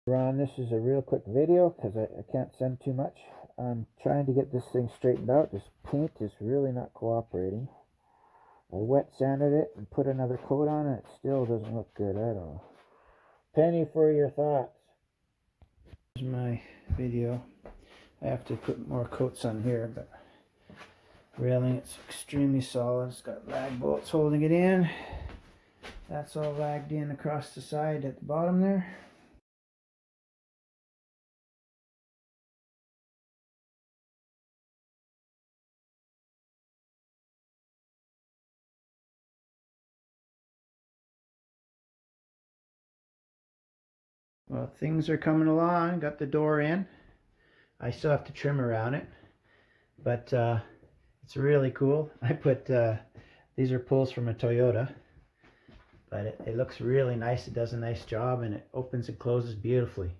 Ron, this is a real quick video because I can't send too much. I'm trying to get this thing straightened out. This paint is really not cooperating. I wet sanded it and put another coat on and it still doesn't look good at all. Penny for your thoughts. Here's my video. I have to put more coats on here, but railing, it's extremely solid. It's got lag bolts holding it in. That's all lagged in across the side at the bottom there. Well, things are coming along. Got the door in. I still have to trim around it, but it's really cool. I put these are pulls from a Toyota, but it looks really nice. It does a nice job and it opens and closes beautifully.